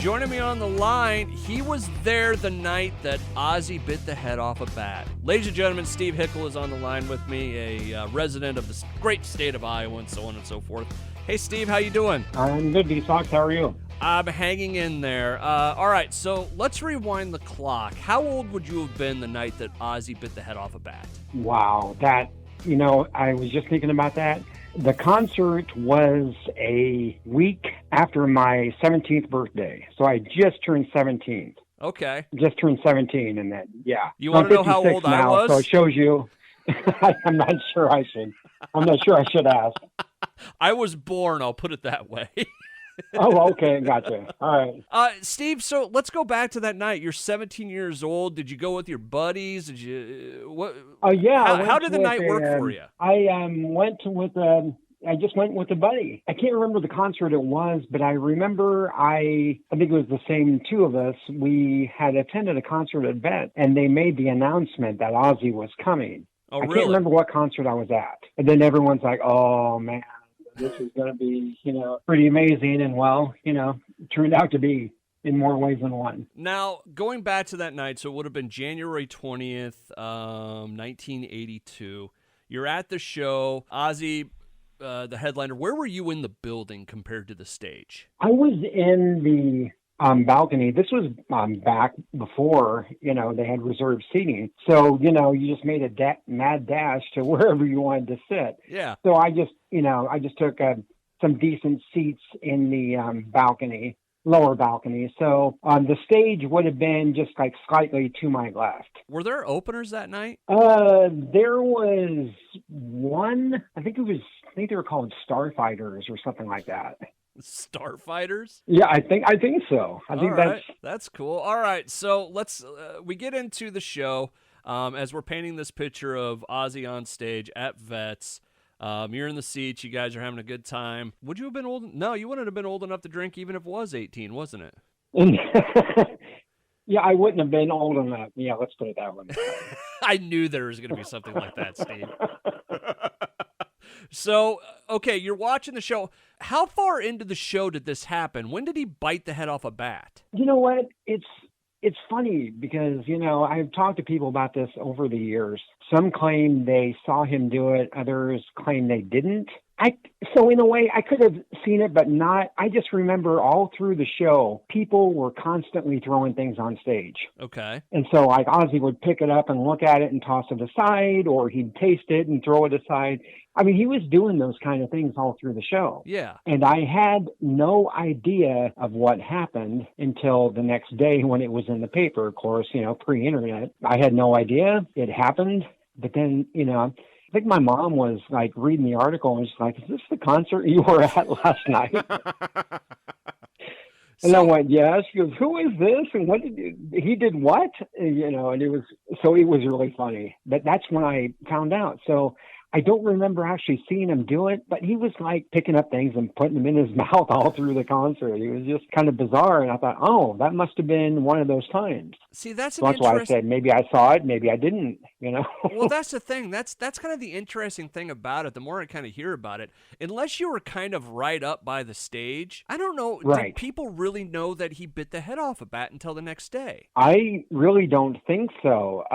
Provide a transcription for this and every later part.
joining me on the line, he was there the night that Ozzy bit the head off a bat. Ladies and gentlemen, Steve Hickle is on the line with me, a resident of the great state of Iowa and so on and so forth. Hey, Steve, how you doing? I'm good, B-sox. How are you? I'm hanging in there. All right, so let's rewind the clock. How old would you have been the night that Ozzy bit the head off a bat? Wow, I was just thinking about that. The concert was a week after my 17th birthday, so I just turned 17. Okay. Just turned 17, and then, yeah. You want to know how old now, I was? So it shows you. I'm not sure I should ask. I was born, I'll put it that way. Oh, okay, gotcha. All right. Steve, so let's go back to that night. You're 17 years old. Did you go with your buddies? Did you what? Yeah. How did the night work for you? I just went with a buddy. I can't remember the concert it was, but I remember I think it was the same two of us. We had attended a concert at Vet, and they made the announcement that Ozzy was coming. Oh, I really? can't remember what concert I was at. And then everyone's like, oh, man, this is going to be, pretty amazing. And, well, it turned out to be in more ways than one. Now, going back to that night, so it would have been January 20th, 1982. You're at the show. Ozzy, the headliner. Where were you in the building compared to the stage? I was in the balcony. This was back before, they had reserved seating. So, you just made a mad dash to wherever you wanted to sit. Yeah. So I just took some decent seats in the balcony, lower balcony. So the stage would have been just like slightly to my left. Were there openers that night? There was one. I think they were called Starfighters or something like that. Starfighters? Yeah, I think so. I think that's cool. All right, so let's we get into the show as we're painting this picture of Ozzy on stage at Vets. You're in the seats. You guys are having a good time. Would you have been old? No, you wouldn't have been old enough to drink even if it was 18, wasn't it? Yeah, I wouldn't have been old enough. Yeah, let's put it that way. I knew there was going to be something like that, Steve. So, okay, you're watching the show. How far into the show did this happen? When did he bite the head off a bat? You know what? It's funny because, I've talked to people about this over the years. Some claim they saw him do it. Others claim they didn't. So in a way, I could have seen it, but not. I just remember all through the show, people were constantly throwing things on stage. Okay. And so like Ozzy would pick it up and look at it and toss it aside, or he'd taste it and throw it aside. I mean, he was doing those kind of things all through the show. Yeah. And I had no idea of what happened until the next day when it was in the paper, of course, pre-internet. I had no idea it happened. But then, I think my mom was like reading the article and was like, is this the concert you were at last night? And I went, yes. She goes, who is this? And he did what? And it was really funny. But that's when I found out. So I don't remember actually seeing him do it, but he was like picking up things and putting them in his mouth all through the concert. It was just kind of bizarre. And I thought, oh, that must have been one of those times. See, that's why I said maybe I saw it, maybe I didn't, Well, that's the thing. That's kind of the interesting thing about it. The more I kind of hear about it, unless you were kind of right up by the stage, I don't know. Right. Did people really know that he bit the head off a bat until the next day? I really don't think so.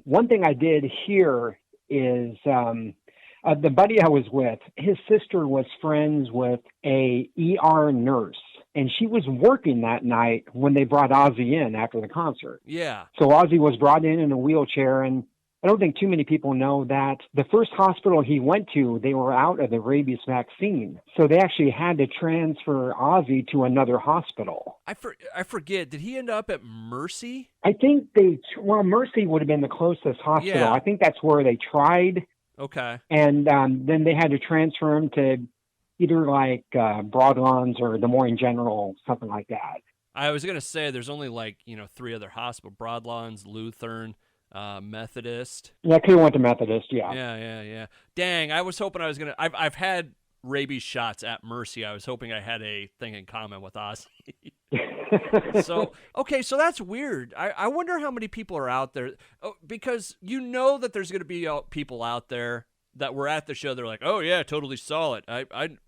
One thing I did hear is the buddy I was with, his sister was friends with a ER nurse, and she was working that night when they brought Ozzy in after the concert. Yeah. So Ozzy was brought in a wheelchair, and I don't think too many people know that the first hospital he went to, they were out of the rabies vaccine. So they actually had to transfer Ozzy to another hospital. I forget. Did he end up at Mercy? I think Mercy would have been the closest hospital. Yeah. I think that's where they tried. Okay. And then they had to transfer him to either like Broadlands or Des Moines General, something like that. I was going to say there's only 3 other hospitals, Broadlands, Lutheran, Methodist. Yeah, I could have went to Methodist, yeah. Yeah. Dang, I was hoping I was going to... I've had rabies shots at Mercy. I was hoping I had a thing in common with Ozzy. So that's weird. I wonder how many people are out there, because that there's going to be people out there that were at the show. They're like, oh yeah, totally saw it.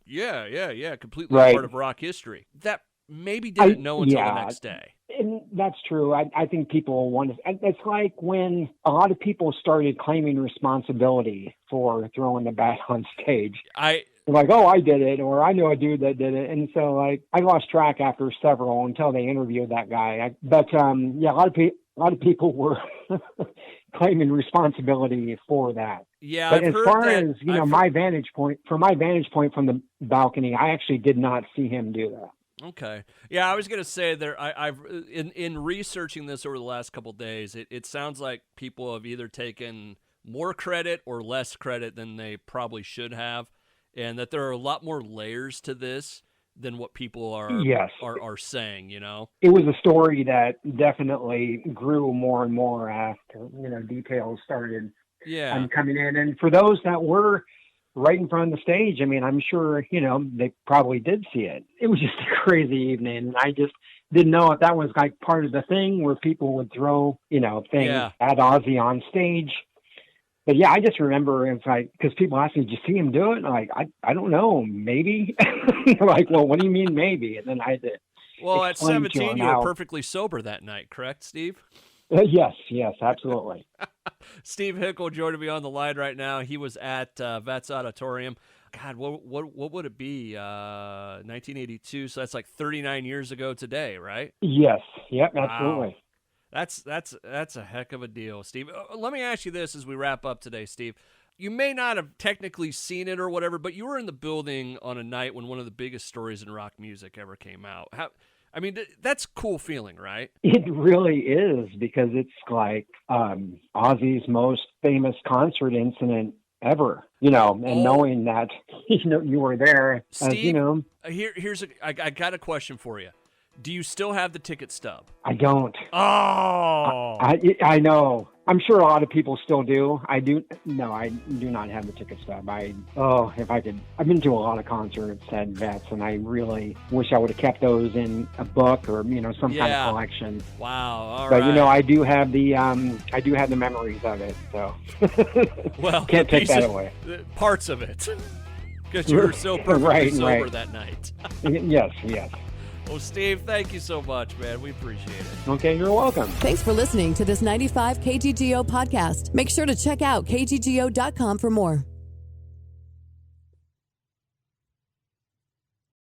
Yeah, completely right. Part of rock history. That maybe didn't know until the next day. And that's true. I think people want to. It's like when a lot of people started claiming responsibility for throwing the bat on stage. Like, oh, I did it, or I know a dude that did it. And so, like, I lost track after several until they interviewed that guy. But yeah, a lot of people were claiming responsibility for that. Yeah, but I've as heard far that, as my vantage point, from my vantage point from the balcony, I actually did not see him do that. Okay. Yeah, I was gonna say there. I've in researching this over the last couple of days, it sounds like people have either taken more credit or less credit than they probably should have, and that there are a lot more layers to this than what people are saying. You know, it was a story that definitely grew more and more after details started coming in, and for those that were right in front of the stage, I mean, I'm sure, they probably did see it. It was just a crazy evening. I just didn't know if that was like part of the thing where people would throw, things at Ozzy on stage. But yeah, I just remember it's like, because people asked me, did you see him do it? And I'm like, I don't know, maybe. Like, well, what do you mean maybe? And then I had to. Well, at 17, you were perfectly sober that night, correct, Steve? Yes, absolutely. Steve Hickle joining me on the line right now. He was at Vets Auditorium. God, what would it be? 1982. So that's like 39 years ago today, right? Yes. Yep. Wow. Absolutely. That's a heck of a deal, Steve. Let me ask you this as we wrap up today, Steve. You may not have technically seen it or whatever, but you were in the building on a night when one of the biggest stories in rock music ever came out. That's a cool feeling, right? It really is, because it's like Ozzy's most famous concert incident ever, and knowing that, you were there. Steve, I got a question for you. Do you still have the ticket stub? I don't. Oh. I know. I'm sure a lot of people still do. I do. No, I do not have the ticket stub. If I could. I've been to a lot of concerts at Vets, and I really wish I would have kept those in a book or some kind of collection. Wow. All but right. I do have the memories of it. So well, can't take that away. Parts of it, because you were so perfectly sober that night. Yes. Well, Steve, thank you so much, man. We appreciate it. Okay, you're welcome. Thanks for listening to this 95 KGGO podcast. Make sure to check out kggo.com for more.